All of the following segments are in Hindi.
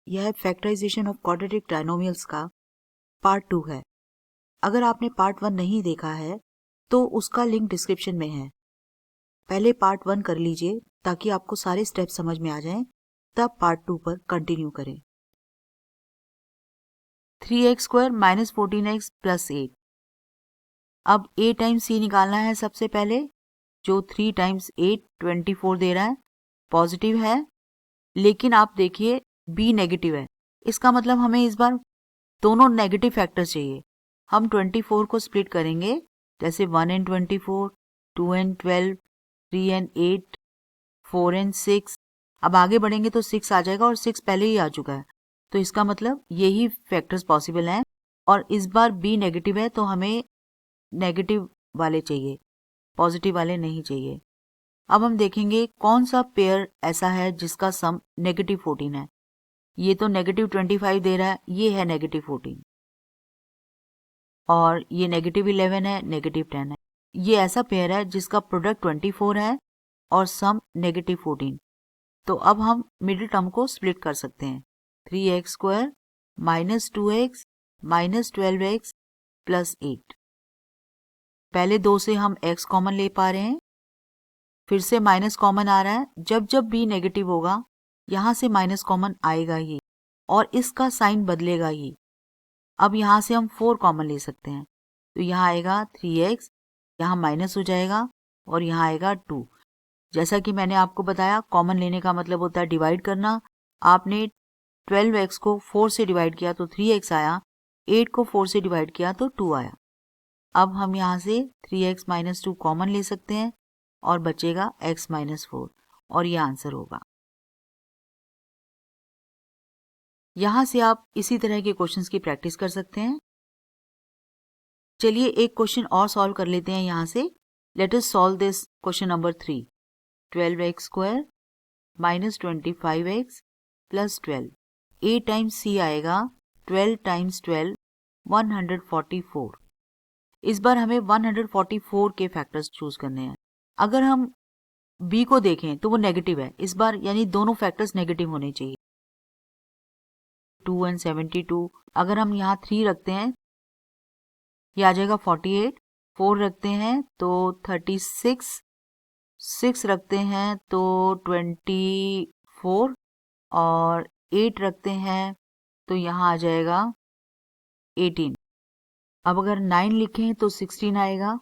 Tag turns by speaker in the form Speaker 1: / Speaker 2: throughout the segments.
Speaker 1: यह फैक्टराइजेशन ऑफ क्वाड्रेटिक ट्राइनोमियल्स का पार्ट 2 है। अगर आपने पार्ट 1 नहीं देखा है तो उसका लिंक डिस्क्रिप्शन में है। पहले पार्ट 1 कर लीजिए ताकि आपको सारे स्टेप समझ में आ जाएं, तब पार्ट 2 पर कंटिन्यू करें। 3x² - 14x + 8। अब a टाइम्स c निकालना है सबसे पहले, जो 3 टाइम्स 8 24 दे रहा है, पॉजिटिव है। लेकिन आप देखिए b नेगेटिव है, इसका मतलब हमें इस बार दोनों नेगेटिव फैक्टर्स चाहिए। हम 24 को स्प्लिट करेंगे, जैसे 1 and 24, 2 and 12, 3 and 8, 4 and 6। अब आगे बढ़ेंगे तो 6 आ जाएगा और 6 पहले ही आ चुका है, तो इसका मतलब यही फैक्टर्स पॉसिबल हैं। और इस बार b नेगेटिव है तो हमें नेगेटिव वाले चाहिए, पॉजिटिव वाले नहीं चाहिए। अब हम देखेंगे कौन सा पेयर ऐसा है जिसका सम -14 है। ये तो -25 दे रहा है, ये है -14, और ये -11 है, -10 है। ये ऐसा पेयर है जिसका प्रोडक्ट 24 है और सम -14। तो अब हम मिडिल टर्म को स्प्लिट कर सकते हैं। 3x² - 2x - 12x + 8। पहले दो से हम x कॉमन ले पा रहे हैं, फिर से माइनस कॉमन आ रहा है। जब जब b नेगेटिव होगा यहाँ से माइनस कॉमन आएगा ही और इसका साइन बदलेगा ही। अब यहाँ से हम 4 कॉमन ले सकते हैं, तो यहाँ आएगा 3x, यहाँ माइनस हो जाएगा और यहाँ आएगा 2। जैसा कि मैंने आपको बताया, कॉमन लेने का मतलब होता है डिवाइड करना। आपने 12x को 4 से डिवाइड किया तो 3x आया, 8 को 4 से डिवाइड किया तो 2 आया। अब हम यहाँ से 3x - 2 कॉमन ले सकते हैं और बचेगा x - 4, और ये आंसर होगा। यहाँ से आप इसी तरह के क्वेश्चंस की प्रैक्टिस कर सकते हैं। चलिए एक क्वेश्चन और सॉल्व कर लेते हैं यहाँ से। Let us solve this question number 3। 12x² - 25x + 12। a times c आएगा 12 टाइम्स 12 144। इस बार हमें 144 के फैक्टर्स चूज करने हैं। अगर हम b को देखें तो वो नेगेटिव है इस बार, यानी दोनों फैक्टर्स नेगेटिव होने चाहिए। 2 and 72। अगर हम यहाँ 3 रखते हैं, ये आ जाएगा 48। 4 रखते हैं तो 36, 6 रखते हैं तो 24, और 8 रखते हैं तो यहाँ आ जाएगा 18। अब अगर 9 लिखें तो 16 आएगा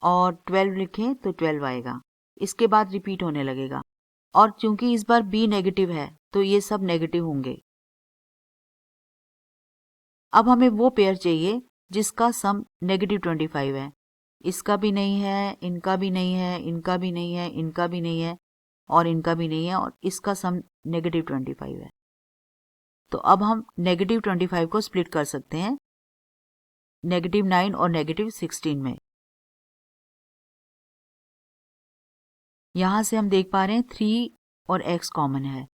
Speaker 1: और 12 लिखें तो 12 आएगा। इसके बाद रिपीट होने लगेगा, और चूंकि इस बार b नेगेटिव है तो ये सब नेगेटिव होंगे। अब हमें वो पेयर चाहिए जिसका सम -25 है। इसका भी नहीं है, इनका भी नहीं है, इनका भी नहीं है, इनका भी नहीं है, और इनका भी नहीं है, और इसका सम -25 है। तो अब हम -25 को स्प्लिट कर सकते हैं -9 और -16 में। यहाँ से हम देख पा रहे हैं 3 और x कॉमन है,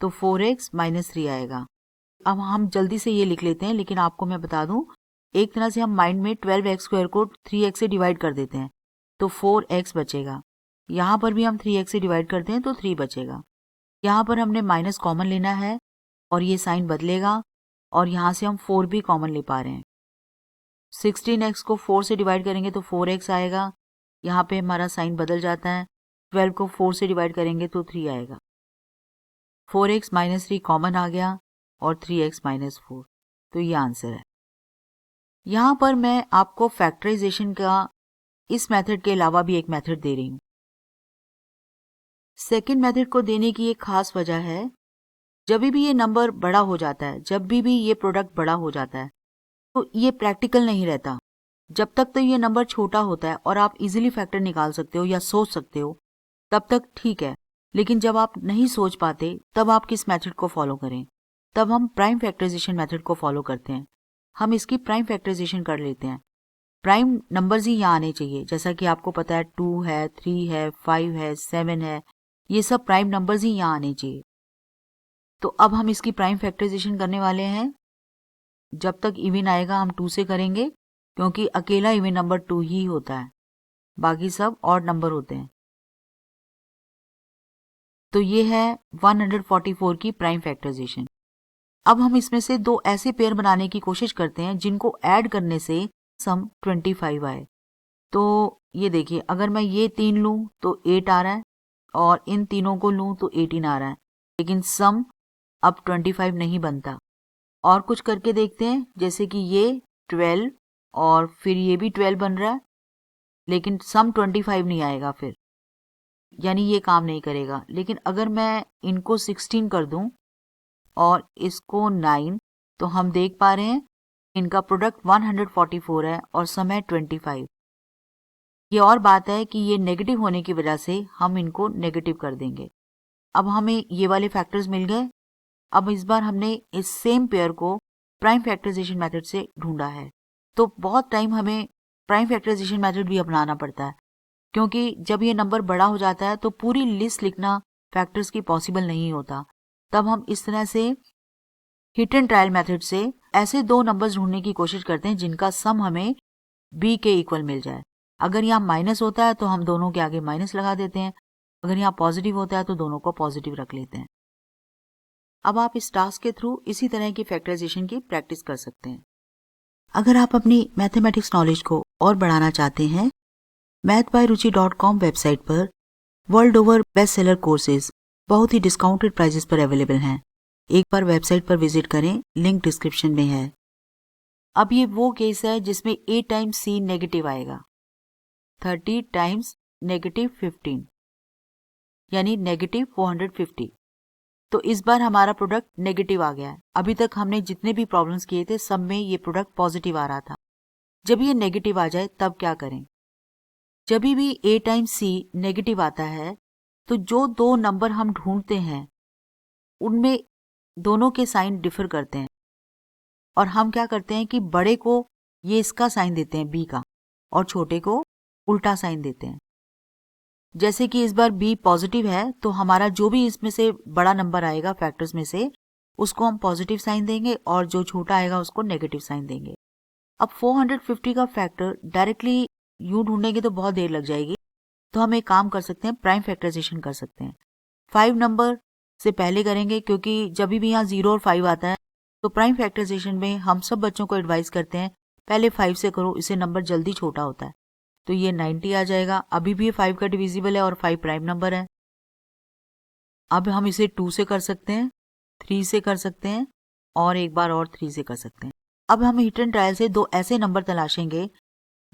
Speaker 1: तो 4x - 3 आएगा। अब हम जल्दी से ये लिख लेते हैं, लेकिन आपको मैं बता दूं, एक तरह से हम माइंड में 12x² को 3x से डिवाइड कर देते हैं तो 4x बचेगा। यहाँ पर भी हम 3x से डिवाइड करते हैं तो 3 बचेगा। यहाँ पर हमने माइनस कॉमन लेना है और ये साइन बदलेगा, और यहाँ से हम 4 भी कॉमन ले पा रहे हैं। 16x को 4 से डिवाइड करेंगे तो 4x आएगा, यहाँ पे हमारा साइन बदल जाता है। 12 को 4 से डिवाइड करेंगे तो 3 आएगा। 4x - 3 कॉमन आ गया और 3x - 4, तो ये आंसर है। यहाँ पर मैं आपको फैक्टराइजेशन का इस मेथड के अलावा भी एक मेथड दे रही हूँ। सेकेंड मेथड को देने की एक खास वजह है, जब भी ये नंबर बड़ा हो जाता है, जब भी ये प्रोडक्ट बड़ा हो जाता है, तो ये प्रैक्टिकल नहीं रहता। जब तक तो ये नंबर छोटा होता है और आप इजीली फैक्टर निकाल सकते हो या सोच सकते हो, तब तक ठीक है। लेकिन जब आप नहीं सोच पाते, तब आप किस मेथड को फॉलो करें? तब हम प्राइम फैक्टराइजेशन मेथड को फॉलो करते हैं। हम इसकी प्राइम फैक्टराइजेशन कर लेते हैं। प्राइम नंबर्स ही यहाँ आने चाहिए, जैसा कि आपको पता है 2 है, 3 है, 5 है, 7 है, ये सब प्राइम नंबर्स ही यहाँ आने चाहिए। तो अब हम इसकी प्राइम फैक्टराइजेशन करने वाले हैं। जब तक इवन आएगा हम 2 से करेंगे, क्योंकि अकेला इवन नंबर 2 ही होता है, बाकी सब ऑड नंबर होते हैं। तो ये है 144 की प्राइम फैक्टराइजेशन। अब हम इसमें से दो ऐसे पेयर बनाने की कोशिश करते हैं जिनको ऐड करने से सम 25 आए। तो ये देखिए, अगर मैं ये 3 लूँ तो 8 आ रहा है और इन तीनों को लूँ तो 18 आ रहा है, लेकिन सम अब 25 नहीं बनता। और कुछ करके देखते हैं, जैसे कि ये 12 और फिर ये भी 12 बन रहा है, लेकिन सम 25 नहीं आएगा फिर, यानी ये काम नहीं करेगा। लेकिन अगर मैं इनको 16 कर दूं और इसको 9, तो हम देख पा रहे हैं इनका प्रोडक्ट 144 है और सम है 25। ये और बात है कि ये नेगेटिव होने की वजह से हम इनको नेगेटिव कर देंगे। अब हमें ये वाले फैक्टर्स मिल गए। अब इस बार हमने इस सेम पेयर को प्राइम फैक्टराइजेशन मेथड से ढूंढा है, तो बहुत टाइम हमें प्राइम फैक्टराइजेशन मेथड भी अपनाना पड़ता है, क्योंकि जब ये नंबर बड़ा हो जाता है तो पूरी लिस्ट लिखना फैक्टर्स की पॉसिबल नहीं होता। तब हम इस तरह से हिट एंड ट्रायल मेथड से ऐसे दो नंबर्स ढूंढने की कोशिश करते हैं जिनका सम हमें b के इक्वल मिल जाए। अगर यहाँ माइनस होता है तो हम दोनों के आगे माइनस लगा देते हैं, अगर यहाँ पॉजिटिव होता है तो दोनों को पॉजिटिव रख लेते हैं। अब आप इस टास्क के थ्रू इसी तरह की फैक्टराइजेशन की प्रैक्टिस कर सकते हैं। अगर आप अपनी मैथमेटिक्स नॉलेज को और बढ़ाना चाहते हैं, mathbyruchi.com वेबसाइट पर world over best seller courses बहुत ही डिस्काउंटेड प्राइजेस पर अवेलेबल हैं। एक बार वेबसाइट पर विजिट करें, लिंक डिस्क्रिप्शन में है। अब ये वो केस है जिसमें a टाइम्स c नेगेटिव आएगा। 30 टाइम्स नेगेटिव 15 यानी नेगेटिव 450। तो इस बार हमारा प्रोडक्ट नेगेटिव आ गया है। अभी तक हमने जितने भी प्रॉब्लम्स किए थे सब में ये प्रोडक्ट पॉजिटिव आ रहा था। जब ये नेगेटिव आ जाए तब क्या करें? जब भी a टाइम्स c नेगेटिव आता है तो जो दो नंबर हम ढूंढते हैं उनमें दोनों के साइन डिफर करते हैं, और हम क्या करते हैं कि बड़े को ये इसका साइन देते हैं b का और छोटे को उल्टा साइन देते हैं। जैसे कि इस बार b पॉजिटिव है तो हमारा जो भी इसमें से बड़ा नंबर आएगा फैक्टर्स में से उसको हम पॉजिटिव साइन देंगे और जो छोटा आएगा उसको नेगेटिव साइन देंगे। अब 450 का फैक्टर डायरेक्टली यूं ढूंढेंगे तो बहुत देर लग जाएगी, तो हम एक काम कर सकते हैं, प्राइम फैक्टराइजेशन कर सकते हैं। 5 नंबर से पहले करेंगे, क्योंकि जब भी यहाँ 0 और 5 आता है तो प्राइम फैक्टराइजेशन में हम सब बच्चों को एडवाइस करते हैं पहले 5 से करो, इससे नंबर जल्दी छोटा होता है। तो ये 90 आ जाएगा। अभी भी ये 5 का डिविजिबल है और 5 प्राइम नंबर है। अब हम इसे 2 से कर सकते हैं, 3 से कर सकते हैं और एक बार और 3 से कर सकते हैं। अब हम हिट एंड ट्रायल से दो ऐसे नंबर तलाशेंगे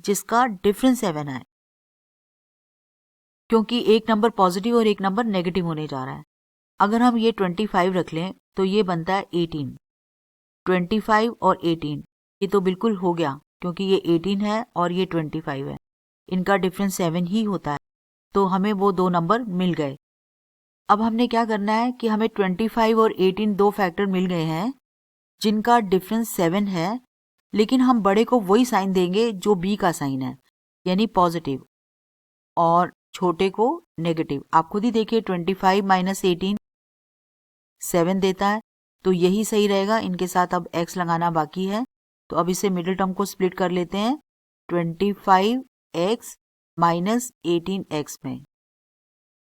Speaker 1: जिसका डिफरेंस 7 आए, क्योंकि एक नंबर पॉजिटिव और एक नंबर नेगेटिव होने जा रहा है। अगर हम ये 25 रख लें तो ये बनता है 18। 25 और 18 ये तो बिल्कुल हो गया, क्योंकि ये 18 है और ये 25 है, इनका डिफरेंस 7 ही होता है, तो हमें वो दो नंबर मिल गए। अब हमने क्या करना है कि हमें 25 और 18 दो फैक्टर मिल गए हैं जिनका डिफरेंस 7 है, लेकिन हम बड़े को वही साइन देंगे जो b का साइन है, यानी पॉजिटिव, और छोटे को नेगेटिव। आप खुद ही देखिए, 25 माइनस 18 7 देता है, तो यही सही रहेगा। इनके साथ अब x लगाना बाकी है, तो अब इसे मिडिल टर्म को स्प्लिट कर लेते हैं 25x माइनस 18x में।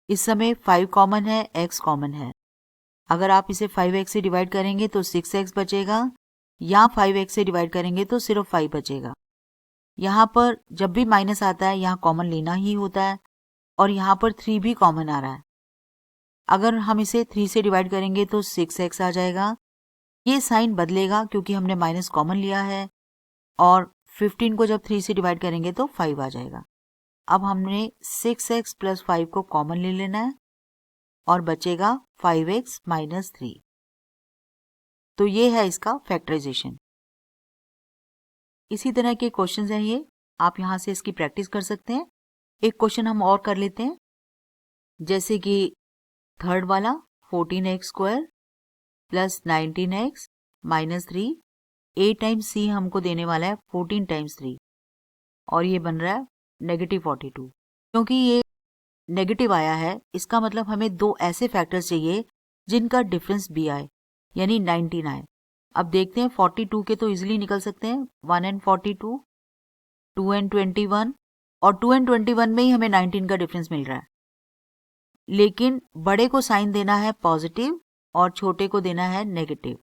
Speaker 1: इस समय 5 कॉमन है, x कॉमन है। अगर आप इसे 5x से डिवाइड करेंगे तो 6x बचेगा, या 5x से डिवाइड करेंगे तो सिर्फ 5 बचेगा। यहाँ पर जब भी माइनस आता है यहाँ कॉमन लेना ही होता है, और यहाँ पर 3 भी कॉमन आ रहा है। अगर हम इसे 3 से डिवाइड करेंगे तो 6x आ जाएगा। ये साइन बदलेगा क्योंकि हमने माइनस कॉमन लिया है, और 15 को जब 3 से डिवाइड करेंगे तो 5 आ जाएगा। अब हमने 6x प्लस 5 को कॉमन ले लेना है और बचेगा 5x माइनस 3। तो ये है इसका फैक्टराइजेशन। इसी तरह के क्वेश्चंस हैं ये, आप यहाँ से इसकी प्रैक्टिस कर सकते हैं। एक क्वेश्चन हम और कर लेते हैं, जैसे कि थर्ड वाला 14x square plus 19x minus 3। a times c हमको देने वाला है 14 टाइम्स 3, और ये बन रहा है नेगेटिव 42। क्योंकि ये नेगेटिव आया है, इसका मतलब हमें दो ऐसे फैक्टर्स चाहिए जिनका डिफरेंस b आए, यानी 19 आए। अब देखते हैं, 42 के तो इजीली निकल सकते हैं, 1 and 42, 2 and 21, और 2 and 21 में ही हमें 19 का डिफरेंस मिल रहा है। लेकिन बड़े को साइन देना है पॉजिटिव और छोटे को देना है नेगेटिव।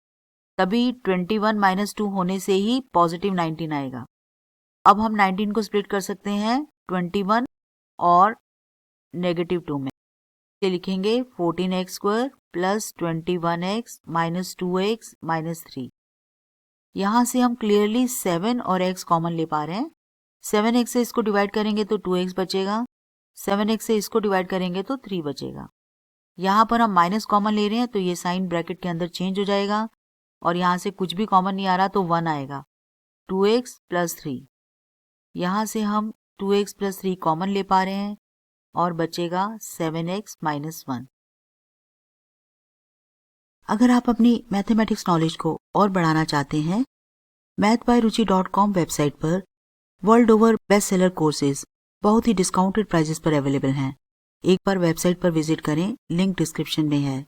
Speaker 1: तभी 21 माइनस 2 होने से ही पॉजिटिव 19 आएगा। अब हम 19 को स्प्लिट कर सकते हैं 21 और नेगेटिव 2 में। ये लिखेंगे 14x square plus 21x minus 2x minus 3। यहाँ से हम क्लियरली 7 और x कॉमन ले पा रहे हैं। 7x से इसको डिवाइड करेंगे तो 2x बचेगा, 7x से इसको डिवाइड करेंगे तो 3 बचेगा। यहाँ पर हम माइनस कॉमन ले रहे हैं तो ये साइन ब्रैकेट के अंदर चेंज हो जाएगा और यहाँ से कुछ भी कॉमन नहीं आ रहा तो 1 आएगा, 2x प्लस 3। यहाँ से हम 2x प्लस 3 कॉमन ले पा रहे हैं और बचेगा 7x माइनस 1। अगर आप अपनी मैथमेटिक्स नॉलेज को और बढ़ाना चाहते हैं, mathbyruchi.com वेबसाइट पर world over best seller courses बहुत ही डिस्काउंटेड प्राइजेस पर अवेलेबल हैं। एक बार वेबसाइट पर विजिट करें, लिंक डिस्क्रिप्शन में है।